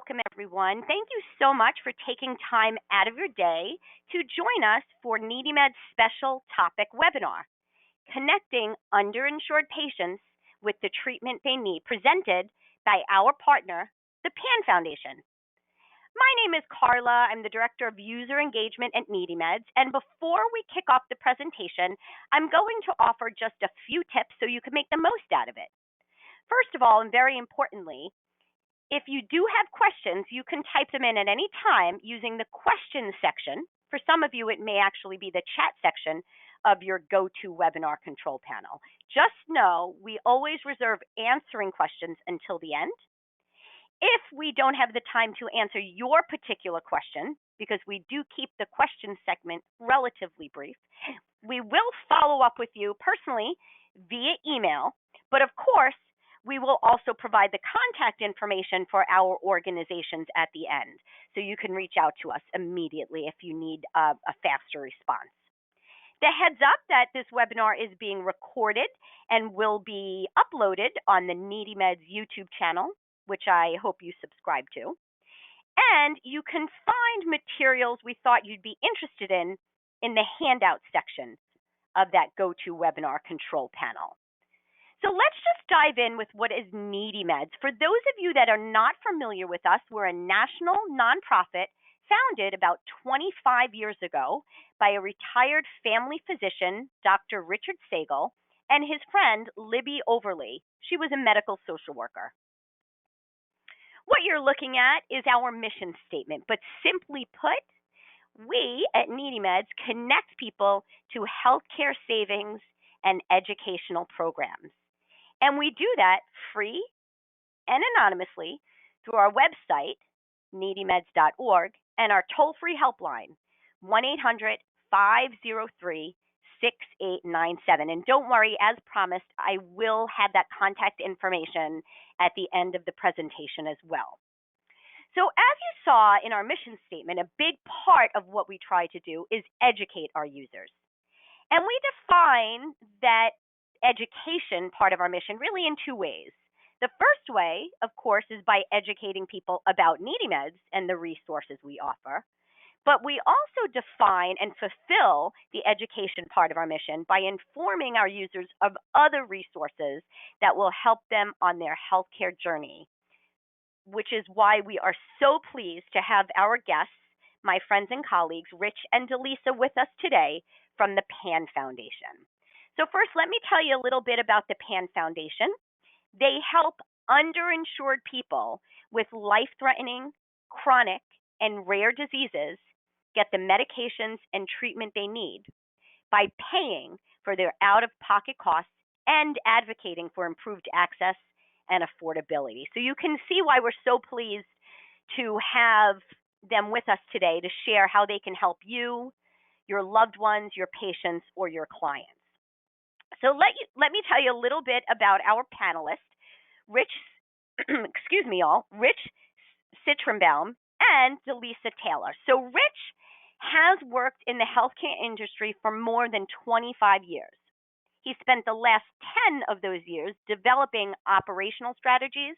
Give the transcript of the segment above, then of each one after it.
welcome everyone. Thank you so much for taking time out of your day to join us for NeedyMeds special topic webinar, Connecting Underinsured Patients with the Treatment They Need, presented by our partner, the PAN Foundation. My name is Carla. I'm the Director of User Engagement at NeedyMeds, and before we kick off the presentation, I'm going to offer just a few tips so you can make the most out of it. First of all, and very importantly, if you do have questions, you can type them in at any time using the questions section. For some of you, it may actually be the chat section of your GoToWebinar control panel. Just know we always reserve answering questions until the end. If we don't have the time to answer your particular question, because we do keep the question segment relatively brief, we will follow up with you personally via email, but of course, we will also provide the contact information for our organizations at the end, so you can reach out to us immediately if you need a faster response. The heads up that this webinar is being recorded and will be uploaded on the NeedyMeds YouTube channel, which I hope you subscribe to. And you can find materials we thought you'd be interested in the handout section of that GoToWebinar control panel. So let's just dive in with what is NeedyMeds. For those of you that are not familiar with us, we're a national nonprofit founded about 25 years ago by a retired family physician, Dr. Richard Sagel, and his friend, Libby Overly. She was a medical social worker. What you're looking at is our mission statement, but simply put, we at NeedyMeds connect people to healthcare savings and educational programs. And we do that free and anonymously through our website, needymeds.org, and our toll-free helpline, 1-800-503-6897. And don't worry, as promised, I will have that contact information at the end of the presentation as well. So as you saw in our mission statement, a big part of what we try to do is educate our users. And we define that education part of our mission really in two ways. The first way, of course, is by educating people about NeedyMeds and the resources we offer. But we also define and fulfill the education part of our mission by informing our users of other resources that will help them on their healthcare journey, which is why we are so pleased to have our guests, my friends and colleagues, Rich and Delisa, with us today from the PAN Foundation. So first, let me tell you a little bit about the PAN Foundation. They help underinsured people with life-threatening, chronic, and rare diseases get the medications and treatment they need by paying for their out-of-pocket costs and advocating for improved access and affordability. So you can see why we're so pleased to have them with us today to share how they can help you, your loved ones, your patients, or your clients. So let me tell you a little bit about our panelists, Rich Citronbaum and Delisa Taylor. So Rich has worked in the healthcare industry for more than 25 years. He spent the last 10 of those years developing operational strategies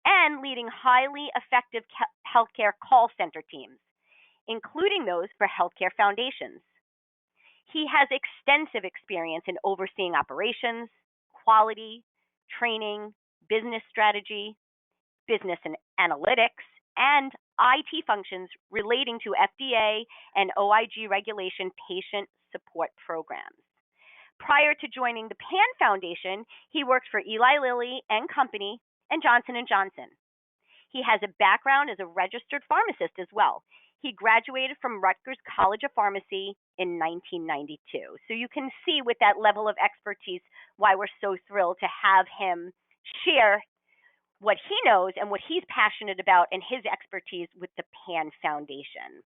and leading highly effective healthcare call center teams, including those for healthcare foundations. He has extensive experience in overseeing operations, quality, training, business strategy, business and analytics, and IT functions relating to FDA and OIG regulation patient support programs. Prior to joining the PAN Foundation, he worked for Eli Lilly and Company and Johnson & Johnson. He has a background as a registered pharmacist as well. He graduated from Rutgers College of Pharmacy in 1992. So you can see with that level of expertise why we're so thrilled to have him share what he knows and what he's passionate about and his expertise with the PAN Foundation.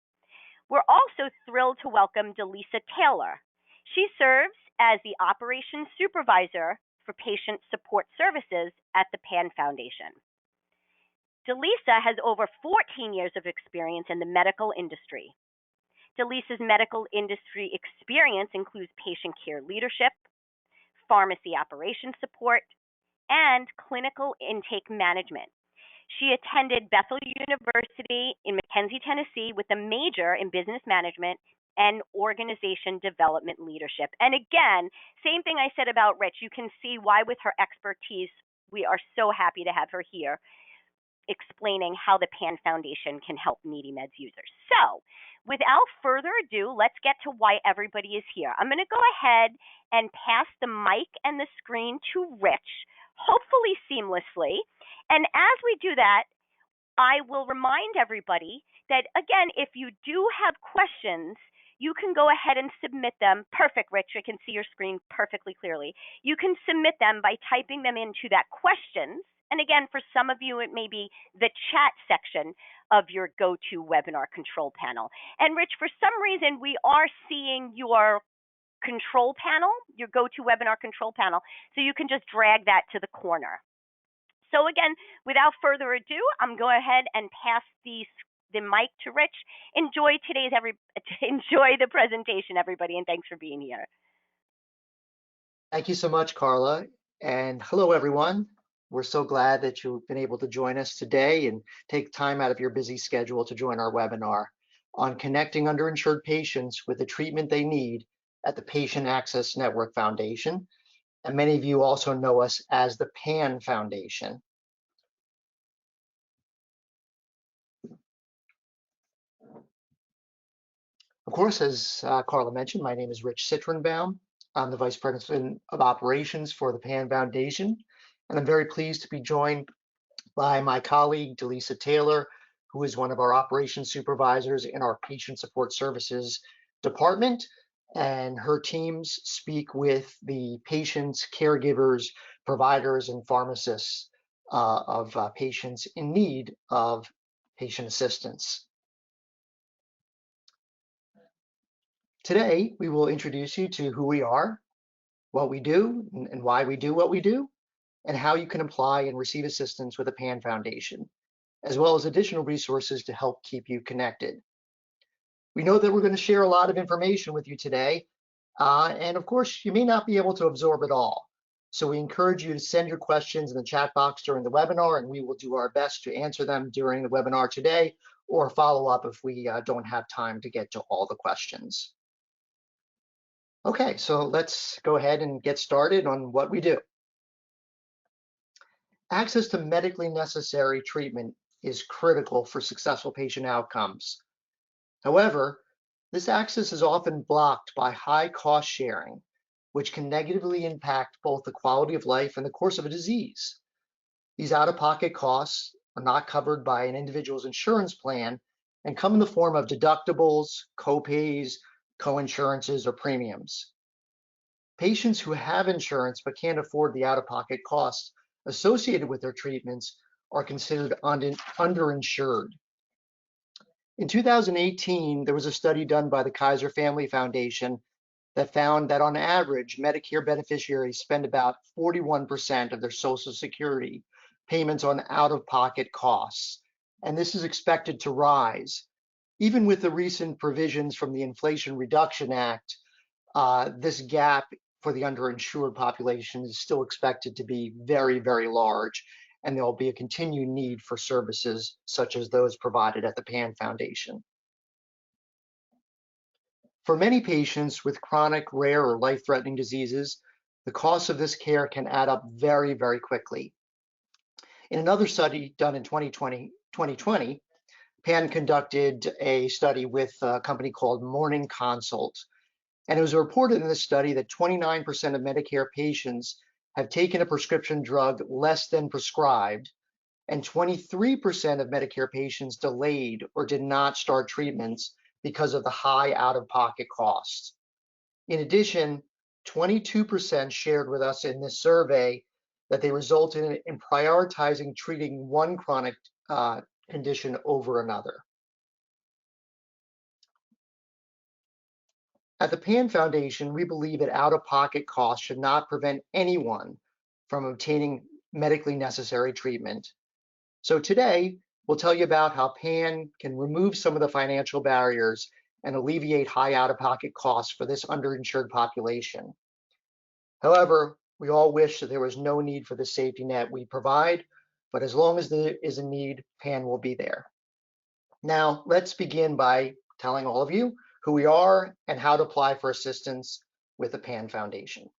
We're also thrilled to welcome Delisa Taylor. She serves as the Operations Supervisor for Patient Support Services at the PAN Foundation. Delisa has over 14 years of experience in the medical industry. Delisa's medical industry experience includes patient care leadership, pharmacy operations support, and clinical intake management. She attended Bethel University in McKenzie, Tennessee, with a major in business management and organization development leadership. And again, same thing I said about Rich. You can see why, with her expertise, we are so happy to have her here explaining how the PAN Foundation can help NeedyMeds users. So, without further ado, let's get to why everybody is here. I'm going to go ahead and pass the mic and the screen to Rich, hopefully seamlessly. And as we do that, I will remind everybody that, again, if you do have questions, you can go ahead and submit them. Perfect, Rich. I can see your screen perfectly clearly. You can submit them by typing them into that questions. And again, for some of you, it may be the chat section of your GoToWebinar control panel. And Rich, for some reason, we are seeing your control panel, your GoToWebinar control panel. So you can just drag that to the corner. So again, without further ado, I'm going ahead and pass the mic to Rich. Enjoy the presentation, everybody, and thanks for being here. Thank you so much, Carla, and hello, everyone. We're so glad that you've been able to join us today and take time out of your busy schedule to join our webinar on connecting underinsured patients with the treatment they need at the Patient Access Network Foundation. And many of you also know us as the PAN Foundation. Of course, as Carla mentioned, my name is Rich Citronbaum. I'm the Vice President of Operations for the PAN Foundation, and I'm very pleased to be joined by my colleague, Delisa Taylor, who is one of our operations supervisors in our Patient Support Services department. And her teams speak with the patients, caregivers, providers, and pharmacists of patients in need of patient assistance. Today, we will introduce you to who we are, what we do, and why we do what we do, and how you can apply and receive assistance with the PAN Foundation, as well as additional resources to help keep you connected. We know that we're going to share a lot of information with you today, and of course, you may not be able to absorb it all. So we encourage you to send your questions in the chat box during the webinar, and we will do our best to answer them during the webinar today, or follow up if we don't have time to get to all the questions. Okay, so let's go ahead and get started on what we do. Access to medically necessary treatment is critical for successful patient outcomes. However, this access is often blocked by high cost sharing, which can negatively impact both the quality of life and the course of a disease. These out-of-pocket costs are not covered by an individual's insurance plan and come in the form of deductibles, co-pays, co-insurances, or premiums. Patients who have insurance but can't afford the out-of-pocket costs associated with their treatments are considered underinsured. In 2018, there was a study done by the Kaiser Family Foundation that found that on average, Medicare beneficiaries spend about 41% of their Social Security payments on out-of-pocket costs, and this is expected to rise. Even with the recent provisions from the Inflation Reduction Act, this gap for the underinsured population is still expected to be very, very large, and there will be a continued need for services such as those provided at the PAN Foundation. For many patients with chronic, rare, or life-threatening diseases, the cost of this care can add up very, very quickly. In another study done in 2020, PAN conducted a study with a company called Morning Consult. And it was reported in this study that 29% of Medicare patients have taken a prescription drug less than prescribed, and 23% of Medicare patients delayed or did not start treatments because of the high out-of-pocket costs. In addition, 22% shared with us in this survey that they resulted in prioritizing treating one chronic condition over another. At the PAN Foundation, we believe that out-of-pocket costs should not prevent anyone from obtaining medically necessary treatment. So today, we'll tell you about how PAN can remove some of the financial barriers and alleviate high out-of-pocket costs for this underinsured population. However, we all wish that there was no need for the safety net we provide, but as long as there is a need, PAN will be there. Now, let's begin by telling all of you who we are and how to apply for assistance with the PAN Foundation.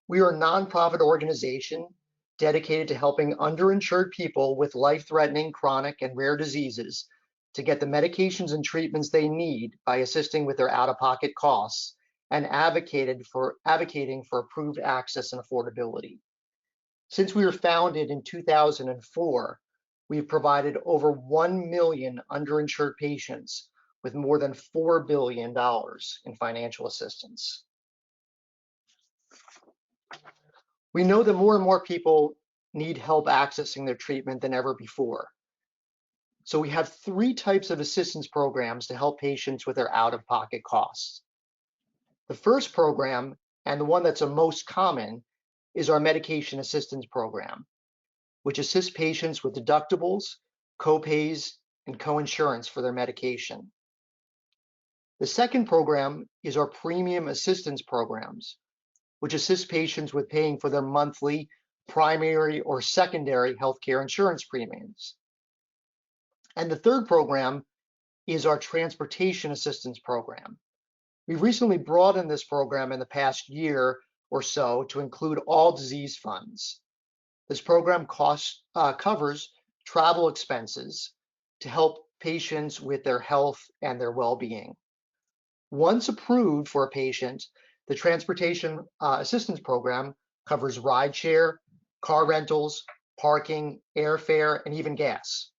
We are a nonprofit organization dedicated to helping underinsured people with life-threatening, chronic, and rare diseases to get the medications and treatments they need by assisting with their out-of-pocket costs and advocating for approved access and affordability. Since we were founded in 2004, we've provided over 1 million underinsured patients with more than $4 billion in financial assistance. We know that more and more people need help accessing their treatment than ever before. So we have 3 types of assistance programs to help patients with their out-of-pocket costs. The first program, and the one that's the most common, is our medication assistance program, which assists patients with deductibles, co-pays, and co-insurance for their medication. The second program is our premium assistance programs, which assists patients with paying for their monthly primary or secondary healthcare insurance premiums. And the third program is our transportation assistance program. We've recently broadened this program in the past year or so to include all disease funds. This program covers travel expenses to help patients with their health and their well-being. Once approved for a patient, the transportation assistance program covers rideshare, car rentals, parking, airfare, and even gas.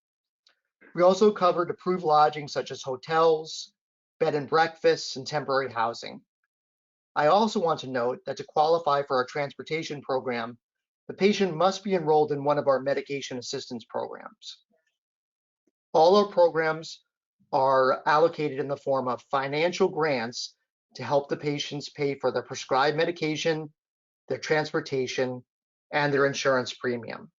We also covered approved lodging such as hotels, bed and breakfasts, and temporary housing. I also want to note that to qualify for our transportation program, the patient must be enrolled in one of our medication assistance programs. All our programs are allocated in the form of financial grants to help the patients pay for their prescribed medication, their transportation, and their insurance premium.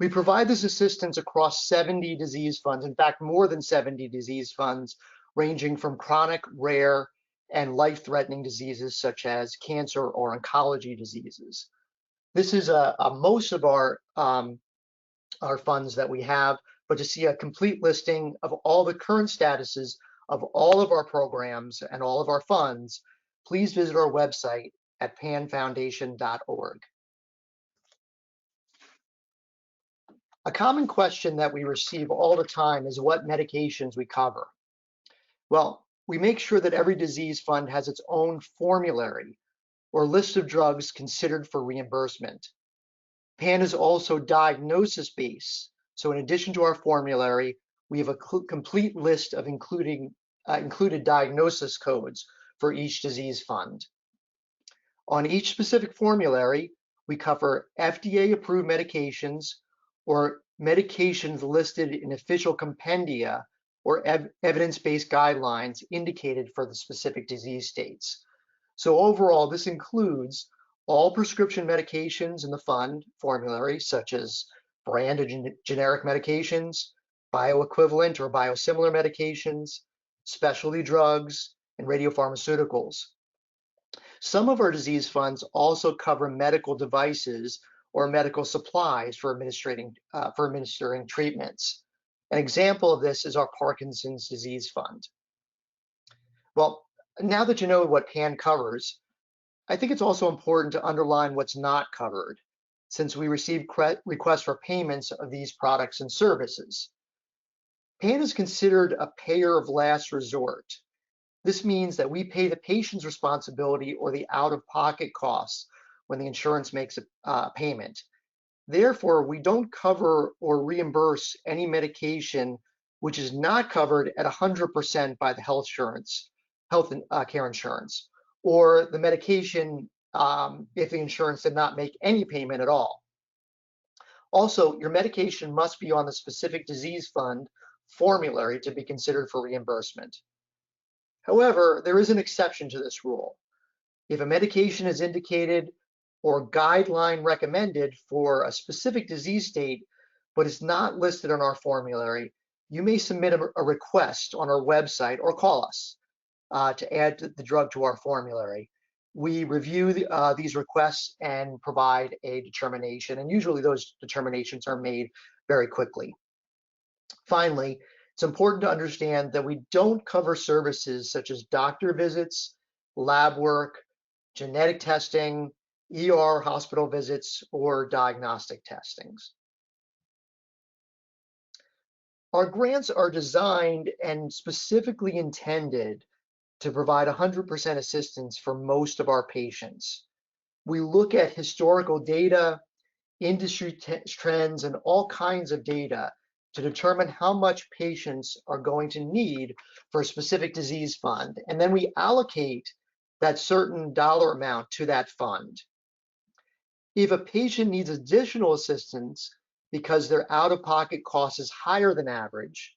We provide this assistance across 70 disease funds, in fact, more than 70 disease funds, ranging from chronic, rare, and life-threatening diseases such as cancer or oncology diseases. This is most of our funds that we have, but to see a complete listing of all the current statuses of all of our programs and all of our funds, please visit our website at panfoundation.org. A common question that we receive all the time is what medications we cover. Well, we make sure that every disease fund has its own formulary or list of drugs considered for reimbursement. PAN is also diagnosis-based, so in addition to our formulary, we have a complete list of included diagnosis codes for each disease fund. On each specific formulary, we cover FDA-approved medications or medications listed in official compendia or evidence-based guidelines indicated for the specific disease states. So overall, this includes all prescription medications in the fund formulary, such as branded generic medications, bioequivalent or biosimilar medications, specialty drugs, and radiopharmaceuticals. Some of our disease funds also cover medical devices or medical supplies for administering treatments. An example of this is our Parkinson's disease fund. Well, now that you know what PAN covers, I think it's also important to underline what's not covered, since we receive requests for payments of these products and services. PAN is considered a payer of last resort. This means that we pay the patient's responsibility or the out-of-pocket costs when the insurance makes a payment. Therefore, we don't cover or reimburse any medication which is not covered at 100% by the health care insurance, or the medication if the insurance did not make any payment at all. Also, your medication must be on the specific disease fund formulary to be considered for reimbursement. However, there is an exception to this rule. If a medication is indicated or guideline recommended for a specific disease state, but is not listed on our formulary, you may submit a request on our website or call us to add the drug to our formulary. we review these requests and provide a determination, and usually those determinations are made very quickly. Finally, it's important to understand that we don't cover services such as doctor visits, lab work, genetic testing, ER hospital visits, or diagnostic testings. Our grants are designed and specifically intended to provide 100% assistance for most of our patients. We look at historical data, industry trends, and all kinds of data to determine how much patients are going to need for a specific disease fund. And then we allocate that certain dollar amount to that fund. If a patient needs additional assistance because their out-of-pocket cost is higher than average,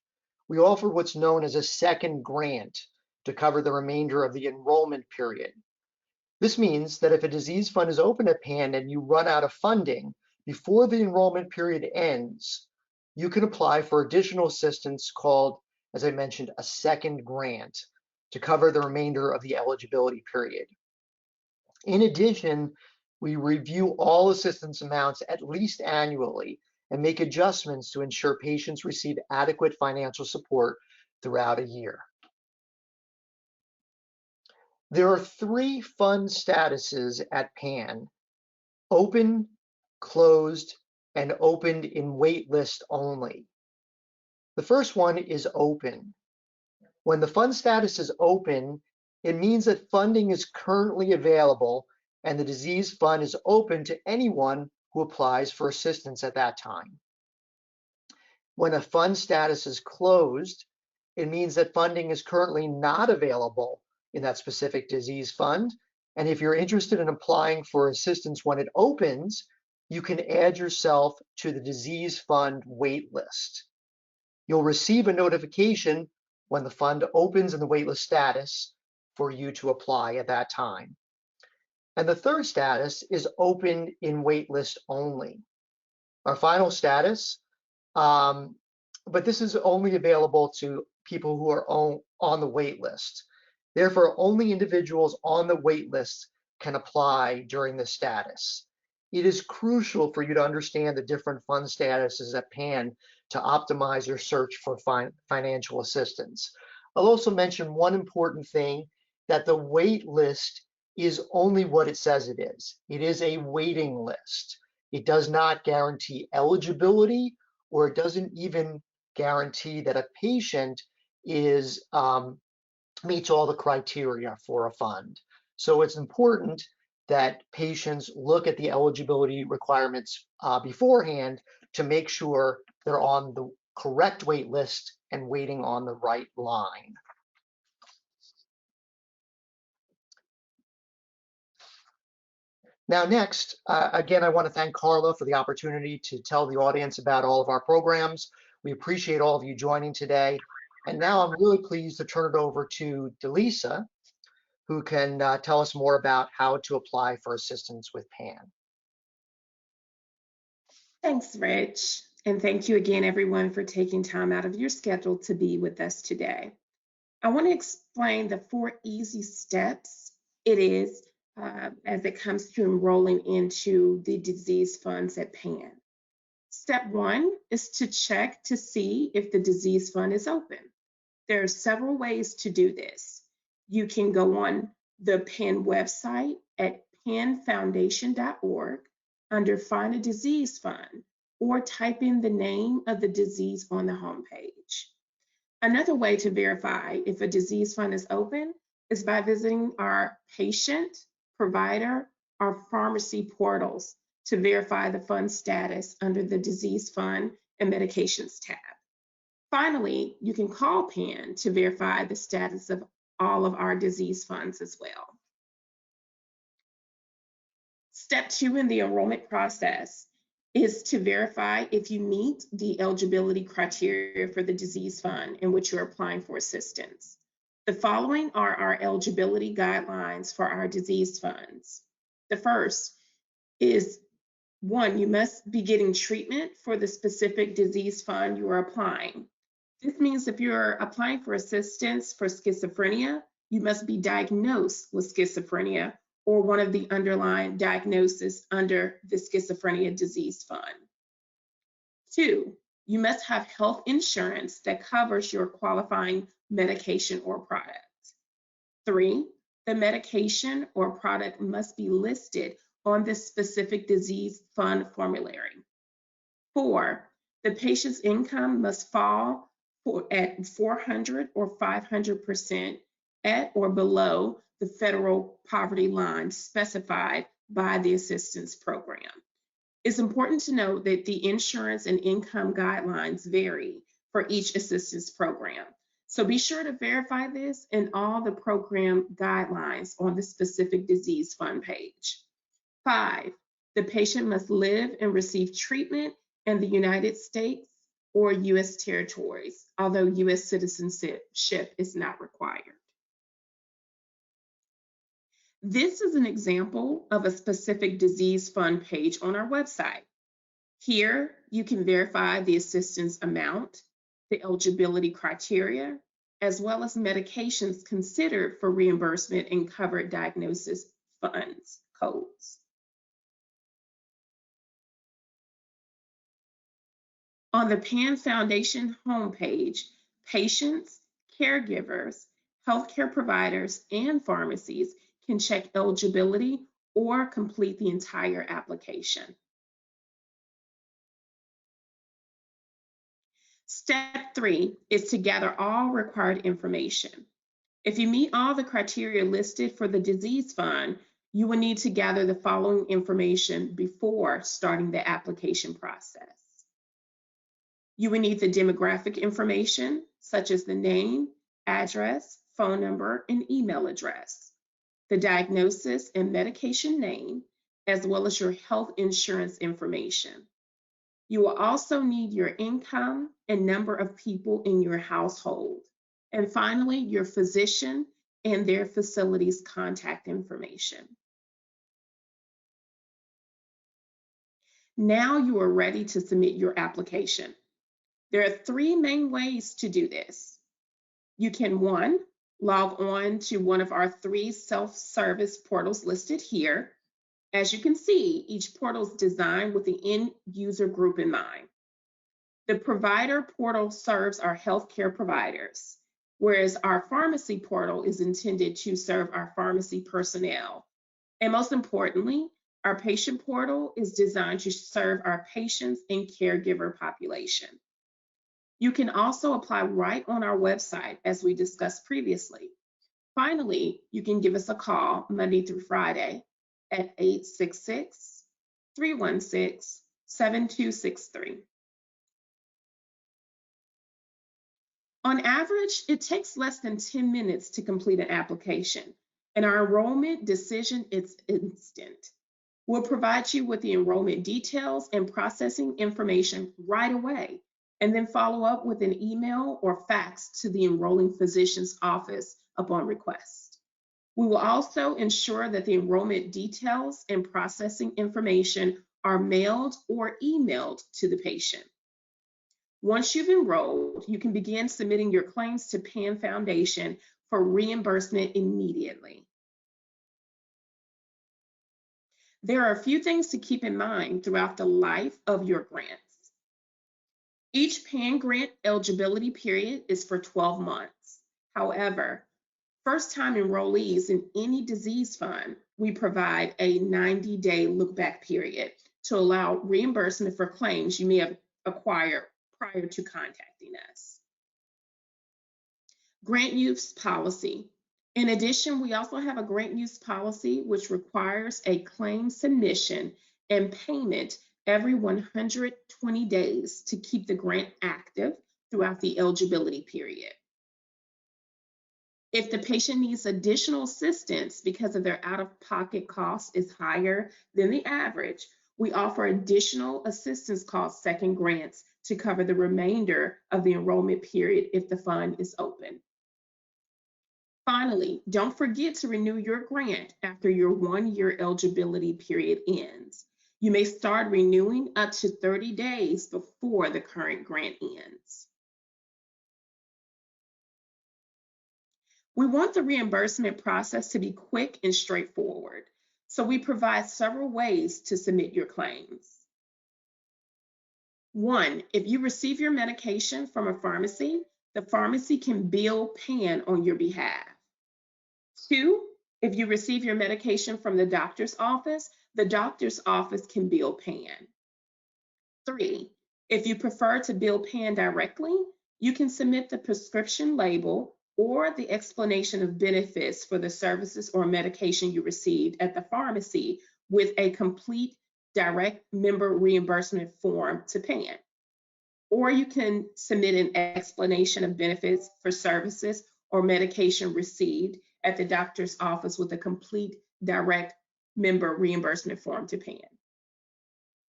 we offer what's known as a second grant to cover the remainder of the enrollment period. This means that if a disease fund is open at PAN and you run out of funding before the enrollment period ends, you can apply for additional assistance called, as I mentioned, a second grant to cover the remainder of the eligibility period. In addition, we review all assistance amounts at least annually and make adjustments to ensure patients receive adequate financial support throughout a year. There are 3 fund statuses at PAN: open, closed, and opened in wait list only. The first one is open. When the fund status is open, it means that funding is currently available and the disease fund is open to anyone who applies for assistance at that time. When a fund status is closed, it means that funding is currently not available in that specific disease fund. And if you're interested in applying for assistance when it opens, you can add yourself to the disease fund wait list. You'll receive a notification when the fund opens in the waitlist status for you to apply at that time. And the third status is opened in waitlist only. Our final status, but this is only available to people who are on the wait list. Therefore, only individuals on the wait list can apply during this status. It is crucial for you to understand the different fund statuses at PAN to optimize your search for financial assistance. I'll also mention one important thing, that the wait list is only what it says it is. It is a waiting list. It does not guarantee eligibility, or it doesn't even guarantee that a patient is meets all the criteria for a fund. So it's important that patients look at the eligibility requirements beforehand to make sure they're on the correct wait list and waiting on the right line. Now next, again, I want to thank Carla for the opportunity to tell the audience about all of our programs. We appreciate all of you joining today. And now I'm really pleased to turn it over to Delisa, who can tell us more about how to apply for assistance with PAN. Thanks, Rich. And thank you again, everyone, for taking time out of your schedule to be with us today. I want to explain the 4 easy steps it is as it comes to enrolling into the disease funds at PAN. Step 1 is to check to see if the disease fund is open. There are several ways to do this. You can go on the PAN website at panfoundation.org under Find a Disease Fund, or type in the name of the disease on the homepage. Another way to verify if a disease fund is open is by visiting our patient, provider, or pharmacy portals to verify the fund status under the Disease Fund and Medications tab. Finally, you can call PAN to verify the status of all of our disease funds as well. Step 2 in the enrollment process is to verify if you meet the eligibility criteria for the disease fund in which you're applying for assistance. The following are our eligibility guidelines for our disease funds. The first is 1, you must be getting treatment for the specific disease fund you are applying. This means if you're applying for assistance for schizophrenia, you must be diagnosed with schizophrenia or one of the underlying diagnoses under the Schizophrenia Disease Fund. 2, you must have health insurance that covers your qualifying medication or product. 3, the medication or product must be listed on the specific disease fund formulary. 4, the patient's income must fall at 400 or 500% at or below the federal poverty line specified by the assistance program. It's important to note that the insurance and income guidelines vary for each assistance program. So be sure to verify this in all the program guidelines on the specific disease fund page. 5, the patient must live and receive treatment in the United States or U.S. territories, although U.S. citizenship is not required. This is an example of a specific disease fund page on our website. Here, you can verify the assistance amount, the eligibility criteria, as well as medications considered for reimbursement and covered diagnosis funds codes. On the PAN Foundation homepage, patients, caregivers, healthcare providers, and pharmacies can check eligibility or complete the entire application. Step 3 is to gather all required information. If you meet all the criteria listed for the disease fund, you will need to gather the following information before starting the application process. You will need the demographic information, such as the name, address, phone number, and email address, the diagnosis and medication name, as well as your health insurance information. You will also need your income and number of people in your household. And finally, your physician and their facility's contact information. Now you are ready to submit your application. There are 3 main ways to do this. You can, 1, log on to one of our 3 self-service portals listed here. As you can see, each portal is designed with the end user group in mind. The provider portal serves our healthcare providers, whereas our pharmacy portal is intended to serve our pharmacy personnel. And most importantly, our patient portal is designed to serve our patients and caregiver population. You can also apply right on our website, as we discussed previously. Finally, you can give us a call Monday through Friday at 866-316-7263. On average, it takes less than 10 minutes to complete an application, and our enrollment decision is instant. We'll provide you with the enrollment details and processing information right away, and then follow up with an email or fax to the enrolling physician's office upon request. We will also ensure that the enrollment details and processing information are mailed or emailed to the patient. Once you've enrolled, you can begin submitting your claims to PAN Foundation for reimbursement immediately. There are a few things to keep in mind throughout the life of your grants. Each PAN grant eligibility period is for 12 months. However, first-time enrollees in any disease fund, we provide a 90-day look-back period to allow reimbursement for claims you may have acquired prior to contacting us. Grant use policy. In addition, we also have a grant use policy which requires a claim submission and payment every 120 days to keep the grant active throughout the eligibility period. If the patient needs additional assistance because of their out-of-pocket cost is higher than the average, we offer additional assistance called second grants to cover the remainder of the enrollment period if the fund is open. Finally, don't forget to renew your grant after your 1-year eligibility period ends. You may start renewing up to 30 days before the current grant ends. We want the reimbursement process to be quick and straightforward. So we provide several ways to submit your claims. 1, if you receive your medication from a pharmacy, the pharmacy can bill PAN on your behalf. 2, if you receive your medication from the doctor's office can bill PAN. 3, if you prefer to bill PAN directly, you can submit the prescription label or the explanation of benefits for the services or medication you received at the pharmacy with a complete direct member reimbursement form to PAN. Or you can submit an explanation of benefits for services or medication received at the doctor's office with a complete direct member reimbursement form to PAN.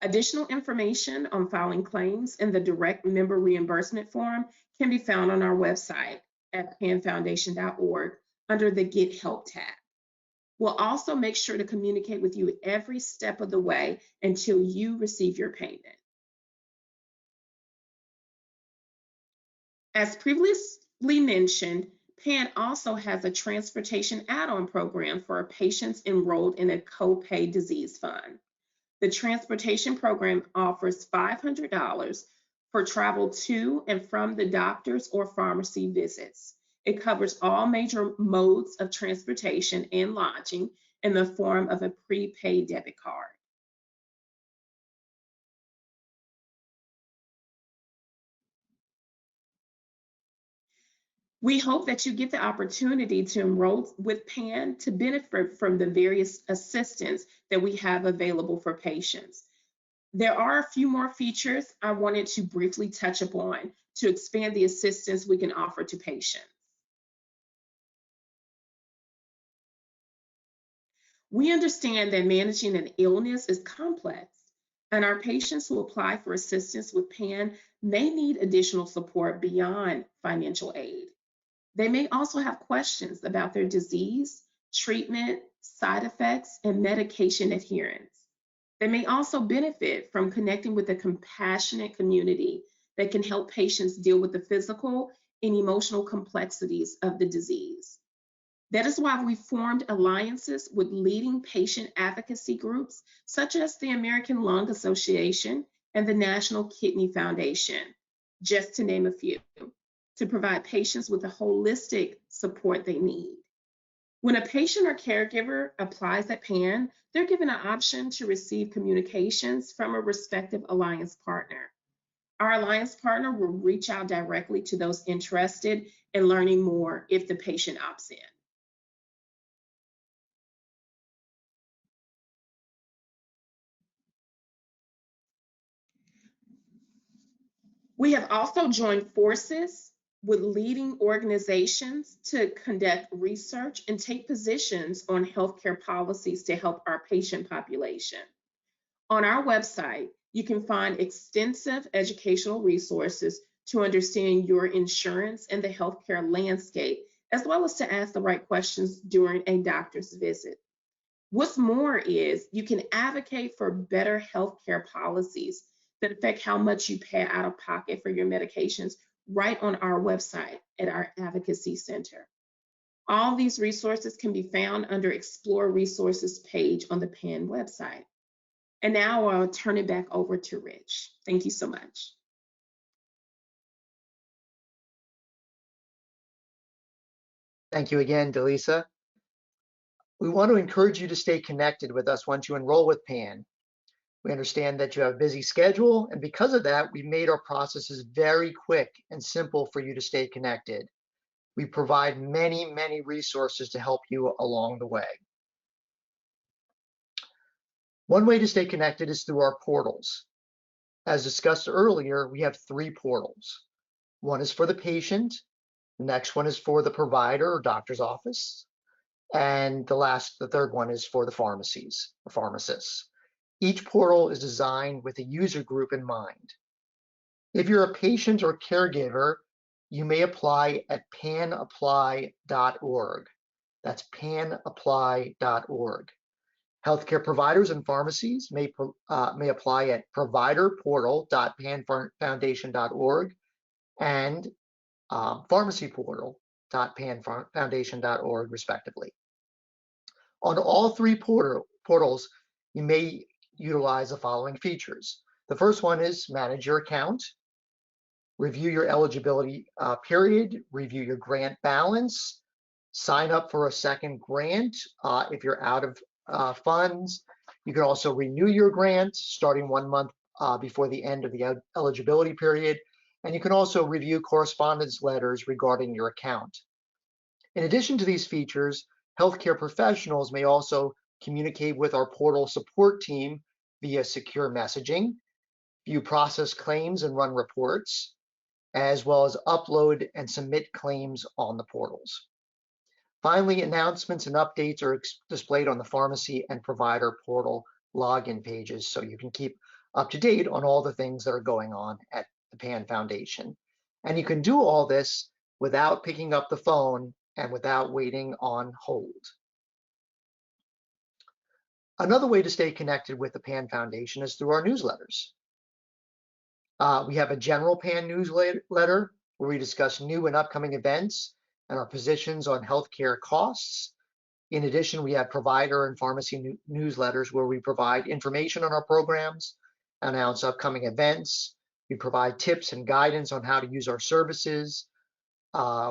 Additional information on filing claims in the direct member reimbursement form can be found on our website at panfoundation.org under the Get Help tab. We'll also make sure to communicate with you every step of the way until you receive your payment. As previously mentioned, PAN also has a transportation add-on program for patients enrolled in a copay disease fund. The transportation program offers $500 for travel to and from the doctor's or pharmacy visits. It covers all major modes of transportation and lodging in the form of a prepaid debit card. We hope that you get the opportunity to enroll with PAN to benefit from the various assistance that we have available for patients. There are a few more features I wanted to briefly touch upon to expand the assistance we can offer to patients. We understand that managing an illness is complex, and our patients who apply for assistance with PAN may need additional support beyond financial aid. They may also have questions about their disease, treatment, side effects, and medication adherence. They may also benefit from connecting with a compassionate community that can help patients deal with the physical and emotional complexities of the disease. That is why we formed alliances with leading patient advocacy groups, such as the American Lung Association and the National Kidney Foundation, just to name a few, to provide patients with the holistic support they need. When a patient or caregiver applies at PAN, they're given an option to receive communications from a respective alliance partner. Our alliance partner will reach out directly to those interested in learning more if the patient opts in. We have also joined forces with leading organizations to conduct research and take positions on healthcare policies to help our patient population. On our website, you can find extensive educational resources to understand your insurance and the healthcare landscape, as well as to ask the right questions during a doctor's visit. What's more is you can advocate for better healthcare policies that affect how much you pay out of pocket for your medications right on our website at our advocacy center. All these resources can be found under Explore Resources page on the PAN website. And now I'll turn it back over to Rich. Thank you so much. Thank you again, Delisa. We want to encourage you to stay connected with us once you enroll with PAN. We understand that you have a busy schedule, and because of that, we made our processes very quick and simple for you to stay connected. We provide many, many resources to help you along the way. One way to stay connected is through our portals. As discussed earlier, we have 3 portals. One is for the patient, the next one is for the provider or doctor's office, and the third one is for the pharmacies or pharmacists. Each portal is designed with a user group in mind. If you're a patient or caregiver, you may apply at panapply.org. That's panapply.org. Healthcare providers and pharmacies may apply at providerportal.panfoundation.org and pharmacyportal.panfoundation.org, respectively. On all 3 portals, you may utilize the following features. The first one is manage your account, review your eligibility period, review your grant balance, sign up for a second grant if you're out of funds. You can also renew your grant starting 1 month before the end of the eligibility period. And you can also review correspondence letters regarding your account. In addition to these features, healthcare professionals may also communicate with our portal support team via secure messaging, view process claims and run reports, as well as upload and submit claims on the portals. Finally, announcements and updates are displayed on the pharmacy and provider portal login pages, so you can keep up to date on all the things that are going on at the PAN Foundation. And you can do all this without picking up the phone and without waiting on hold. Another way to stay connected with the PAN Foundation is through our newsletters. We have a general PAN newsletter where we discuss new and upcoming events and our positions on healthcare costs. In addition, we have provider and pharmacy newsletters where we provide information on our programs, announce upcoming events. We provide tips and guidance on how to use our services.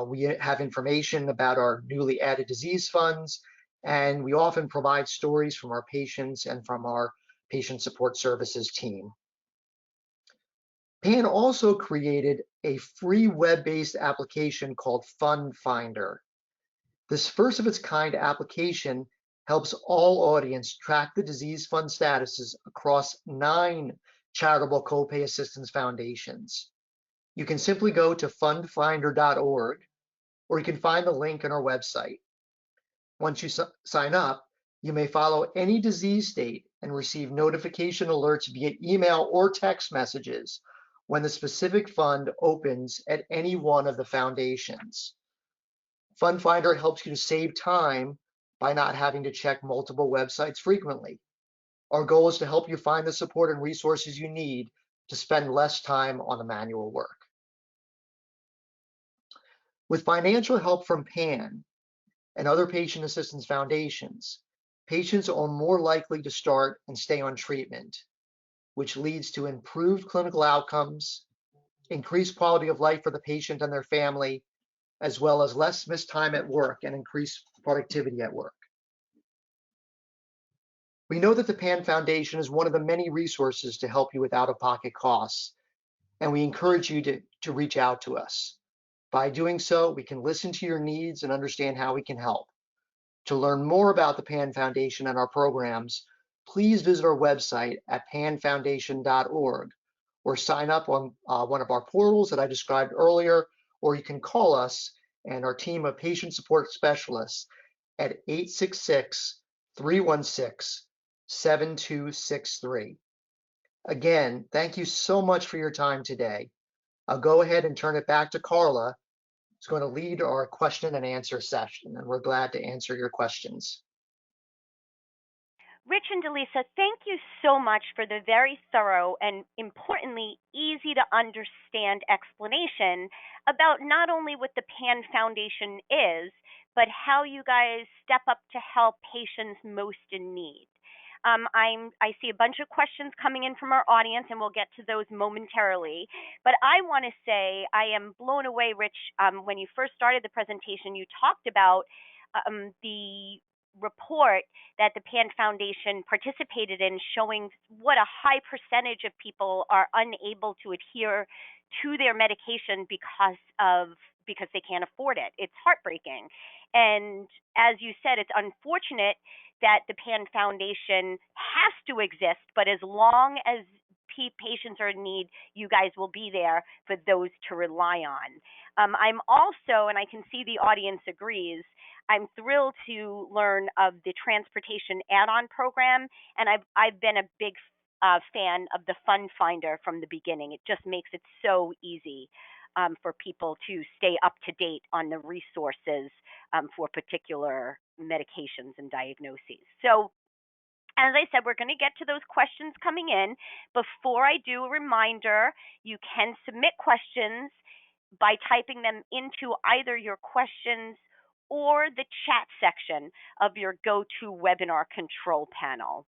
We have information about our newly added disease funds, and we often provide stories from our patients and from our patient support services team. PAN also created a free web-based application called Fund Finder. This first of its kind application helps all audience track the disease fund statuses across 9 charitable copay assistance foundations. You can simply go to fundfinder.org, or you can find the link on our website. Once you sign up, you may follow any disease state and receive notification alerts via email or text messages when the specific fund opens at any one of the foundations. Fund Finder helps you to save time by not having to check multiple websites frequently. Our goal is to help you find the support and resources you need to spend less time on the manual work. With financial help from PAN and other patient assistance foundations, patients are more likely to start and stay on treatment, which leads to improved clinical outcomes, increased quality of life for the patient and their family, as well as less missed time at work and increased productivity at work. We know that the PAN Foundation is one of the many resources to help you with out-of-pocket costs, and we encourage you to reach out to us. By doing so, we can listen to your needs and understand how we can help. To learn more about the PAN Foundation and our programs, please visit our website at panfoundation.org or sign up on one of our portals that I described earlier, or you can call us and our team of patient support specialists at 866-316-7263. Again, thank you so much for your time today. I'll go ahead and turn it back to Carla, who's going to lead our question and answer session, and we're glad to answer your questions. Rich and Delisa, thank you so much for the very thorough and importantly easy to understand explanation about not only what the PAN Foundation is, but how you guys step up to help patients most in need. I see a bunch of questions coming in from our audience, and we'll get to those momentarily. But I want to say I am blown away, Rich. When you first started the presentation, you talked about the report that the PAN Foundation participated in, showing what a high percentage of people are unable to adhere to their medication because they can't afford it. It's heartbreaking. And as you said, it's unfortunate that the PAN Foundation has to exist, but as long as patients are in need, you guys will be there for those to rely on. I'm also, and I can see the audience agrees, I'm thrilled to learn of the transportation add-on program, and I've been a big fan of the Fund Finder from the beginning. It just makes it so easy for people to stay up to date on the resources for particular medications and diagnoses. So, as I said, we're going to get to those questions coming in. Before I do, a reminder, you can submit questions by typing them into either your questions or the chat section of your GoToWebinar control panel.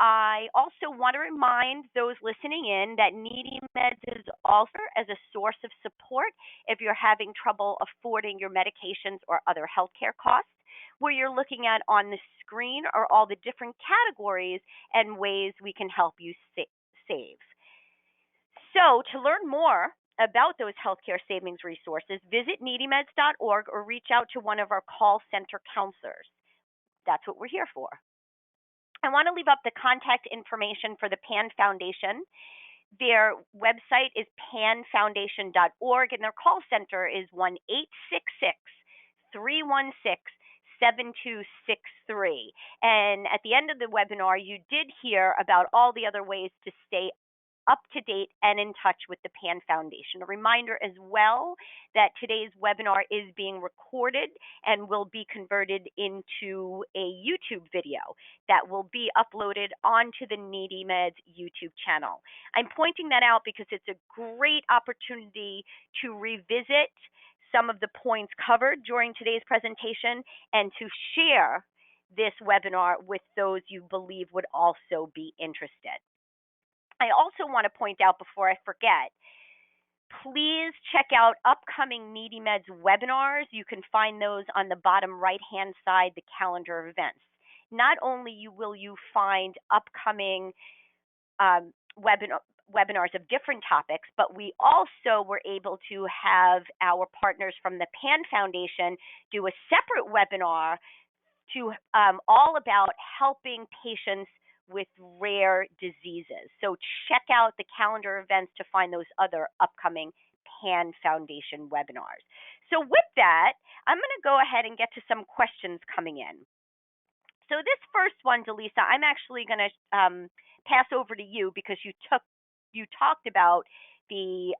I also want to remind those listening in that NeedyMeds is also as a source of support if you're having trouble affording your medications or other healthcare costs. Where you're looking at on the screen are all the different categories and ways we can help you save. So, to learn more about those healthcare savings resources, visit needymeds.org or reach out to one of our call center counselors. That's what we're here for. I want to leave up the contact information for the PAN Foundation. Their website is panfoundation.org and their call center is 1-866-316-7263. And at the end of the webinar, you did hear about all the other ways to stay up to date and in touch with the PAN Foundation. A reminder as well that today's webinar is being recorded and will be converted into a YouTube video that will be uploaded onto the NeedyMeds YouTube channel. I'm pointing that out because it's a great opportunity to revisit some of the points covered during today's presentation and to share this webinar with those you believe would also be interested. I also want to point out before I forget, please check out upcoming NeedyMeds webinars. You can find those on the bottom right-hand side, the calendar of events. Not only will you find upcoming webinars of different topics, but we also were able to have our partners from the PAN Foundation do a separate webinar to all about helping patients with rare diseases. So check out the calendar events to find those other upcoming PAN Foundation webinars. So with that, I'm going to go ahead and get to some questions coming in. So this first one, Delisa, I'm actually going to pass over to you because you talked about the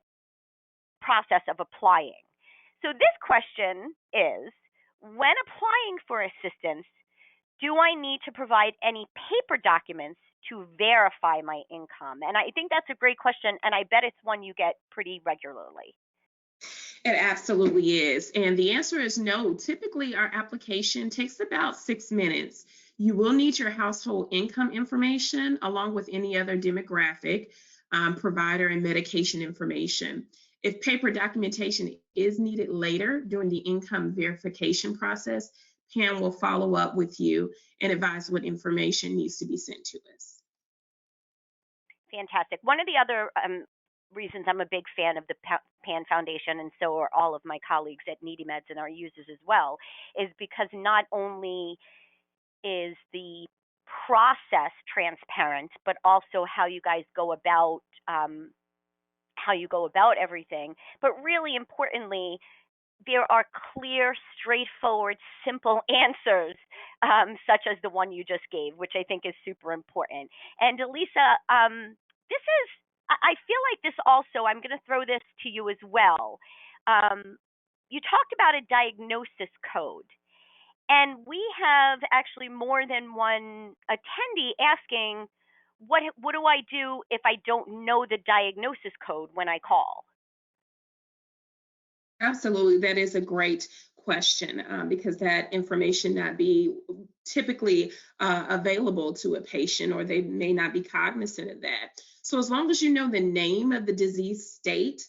process of applying. So this question is, when applying for assistance, do I need to provide any paper documents to verify my income? And I think that's a great question, and I bet it's one you get pretty regularly. It absolutely is. And the answer is no. Typically, our application takes about 6 minutes. You will need your household income information along with any other demographic, provider, and medication information. If paper documentation is needed later during the income verification process, PAN will follow up with you and advise what information needs to be sent to us. Fantastic. One of the other reasons I'm a big fan of the PAN Foundation, and so are all of my colleagues at NeedyMeds and our users as well, is because not only is the process transparent, but also how you guys go about everything. But really importantly, there are clear, straightforward, simple answers, such as the one you just gave, which I think is super important. And Elisa, I feel like this also, I'm going to throw this to you as well. You talked about a diagnosis code. And we have actually more than one attendee asking, what do I do if I don't know the diagnosis code when I call? Absolutely, that is a great question because that information not be typically available to a patient, or they may not be cognizant of that. So as long as you know the name of the disease state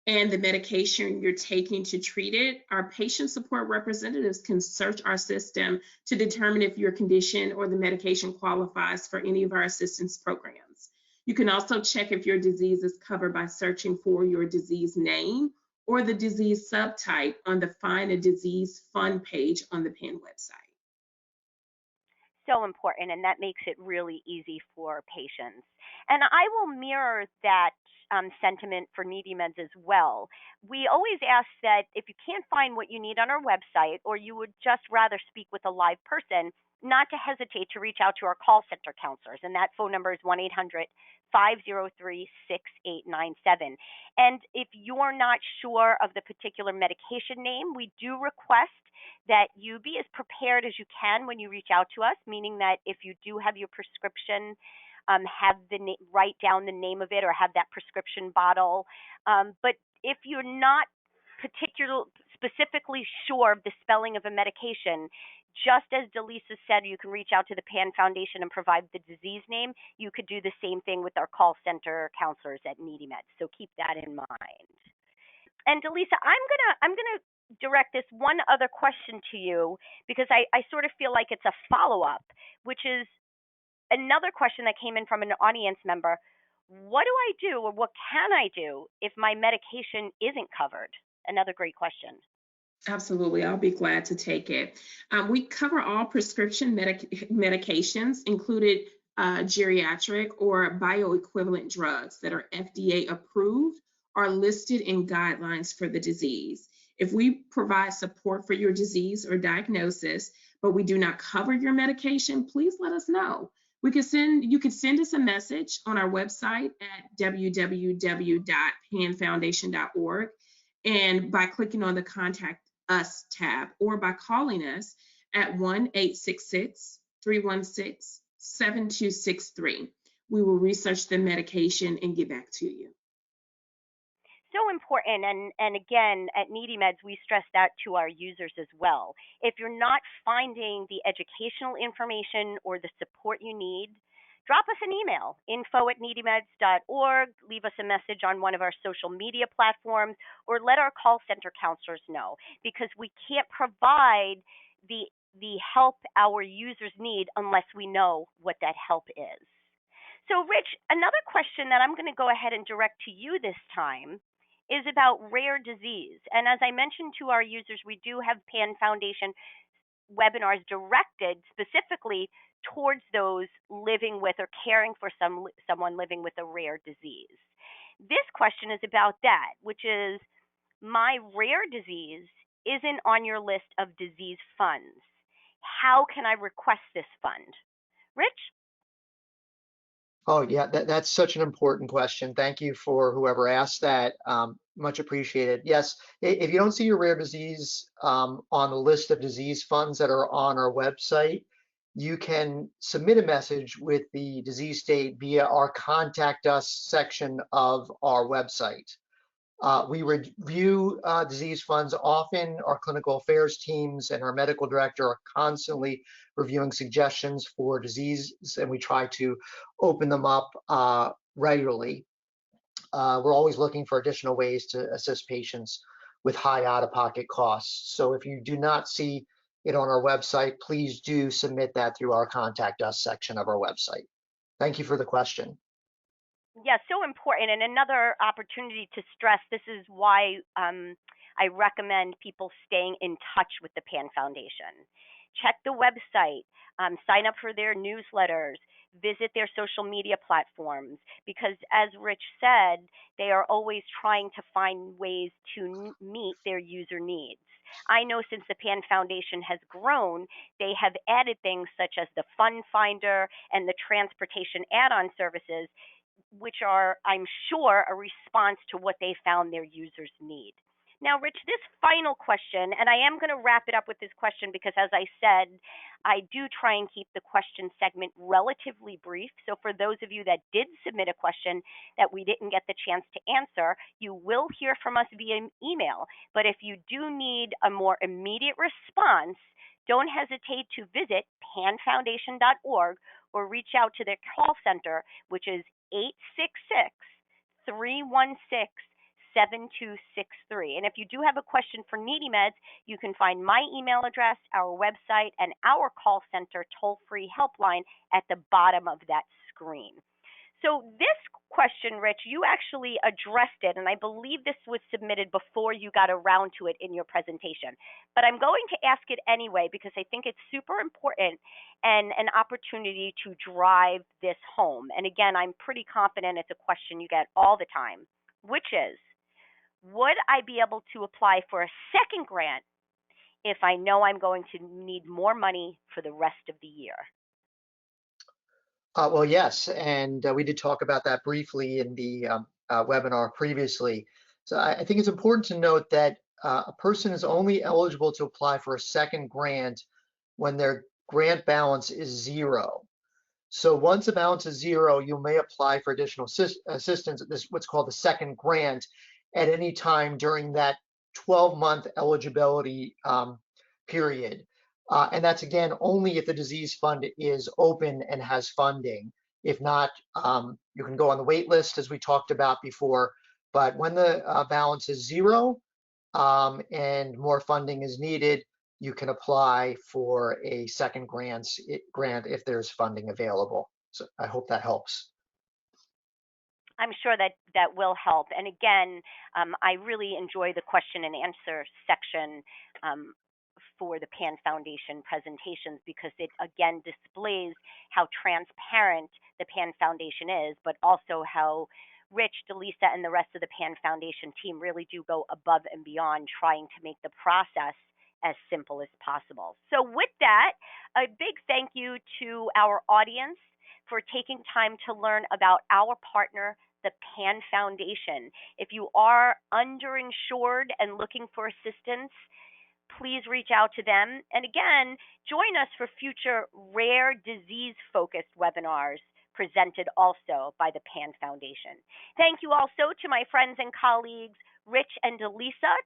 and the medication you're taking to treat it, our patient support representatives can search our system to determine if your condition or the medication qualifies for any of our assistance programs. You can also check if your disease is covered by searching for your disease name or the disease subtype on the Find a Disease Fund page on the PAN website. So important, and that makes it really easy for patients. And I will mirror that sentiment for NeedyMeds as well. We always ask that if you can't find what you need on our website, or you would just rather speak with a live person, not to hesitate to reach out to our call center counselors. And that phone number is 1-800-503-6897. And if you're not sure of the particular medication name, we do request that you be as prepared as you can when you reach out to us, meaning that if you do have your prescription, write down the name of it or have that prescription bottle. But if you're not specifically sure of the spelling of a medication, just as Delisa said, you can reach out to the PAN Foundation and provide the disease name. You could do the same thing with our call center counselors at NeedyMeds. So keep that in mind. And Delisa, I'm gonna direct this one other question to you because I sort of feel like it's a follow-up, which is another question that came in from an audience member. What do I do, or what can I do if my medication isn't covered? Another great question. Absolutely, I'll be glad to take it. We cover all prescription medications, included geriatric or bioequivalent drugs that are FDA approved or listed in guidelines for the disease. If we provide support for your disease or diagnosis, but we do not cover your medication, please let us know. You could send us a message on our website at www.panfoundation.org, and by clicking on the Contact Us tab, or by calling us at 1-866-316-7263. We will research the medication and get back to you. So important, and again, at NeedyMeds, we stress that to our users as well. If you're not finding the educational information or the support you need, drop us an email, info@needymeds.org, leave us a message on one of our social media platforms, or let our call center counselors know, because we can't provide the help our users need unless we know what that help is. So Rich, another question that I'm going to go ahead and direct to you this time is about rare disease. And as I mentioned to our users, we do have PAN Foundation webinars directed specifically towards those living with or caring for someone living with a rare disease. This question is about that, which is, my rare disease isn't on your list of disease funds. How can I request this fund? Rich? Oh, yeah, that's such an important question. Thank you for whoever asked that. Much appreciated. Yes, if you don't see your rare disease on the list of disease funds that are on our website, you can submit a message with the disease state via our Contact Us section of our website. We review disease funds often. Our clinical affairs teams and our medical director are constantly reviewing suggestions for diseases, and we try to open them up regularly. We're always looking for additional ways to assist patients with high out-of-pocket costs. So if you do not see it on our website, please do submit that through our Contact Us section of our website. Thank you for the question. Yeah, so important. And another opportunity to stress, this is why I recommend people staying in touch with the PAN Foundation. Check the website, sign up for their newsletters, visit their social media platforms, because as Rich said, they are always trying to find ways to meet their user needs. I know since the PAN Foundation has grown, they have added things such as the Fund Finder and the transportation add-on services, which are, I'm sure, a response to what they found their users need. Now, Rich, this final question, and I am going to wrap it up with this question because, as I said, I do try and keep the question segment relatively brief. So for those of you that did submit a question that we didn't get the chance to answer, you will hear from us via email. But if you do need a more immediate response, don't hesitate to visit panfoundation.org or reach out to their call center, which is 866-316-7263. And if you do have a question for NeedyMeds, you can find my email address, our website, and our call center toll-free helpline at the bottom of that screen. So this question, Rich, you actually addressed it, and I believe this was submitted before you got around to it in your presentation. But I'm going to ask it anyway because I think it's super important and an opportunity to drive this home. And again, I'm pretty confident it's a question you get all the time, which is, would I be able to apply for a second grant if I know I'm going to need more money for the rest of the year? Well, yes, and we did talk about that briefly in the webinar previously. So I think it's important to note that a person is only eligible to apply for a second grant when their grant balance is zero. So once the balance is zero, you may apply for additional assistance, what's called the second grant, at any time during that 12-month eligibility period. And that's, again, only if the disease fund is open and has funding. If not, you can go on the wait list, as we talked about before. But when the balance is zero and more funding is needed, you can apply for a second grant if there's funding available. So I hope that helps. I'm sure that that will help. And again, I really enjoy the question and answer section um, for the PAN Foundation presentations because it again displays how transparent the PAN Foundation is, but also how Rich, Delisa, and the rest of the PAN Foundation team really do go above and beyond trying to make the process as simple as possible. So, with that, a big thank you to our audience for taking time to learn about our partner, the PAN Foundation. If you are underinsured and looking for assistance, please reach out to them. And again, join us for future rare disease focused webinars presented also by the PAN Foundation. Thank you also to my friends and colleagues, Rich and Delisa,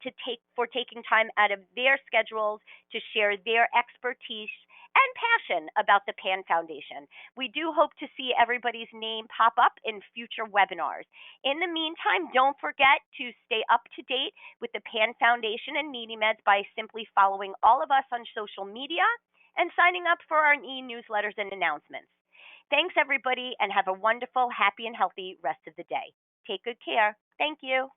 for taking time out of their schedules to share their expertise and passion about the PAN Foundation. We do hope to see everybody's name pop up in future webinars. In the meantime, don't forget to stay up to date with the PAN Foundation and NeedyMeds by simply following all of us on social media and signing up for our e-newsletters and announcements. Thanks, everybody, and have a wonderful, happy, and healthy rest of the day. Take good care. Thank you.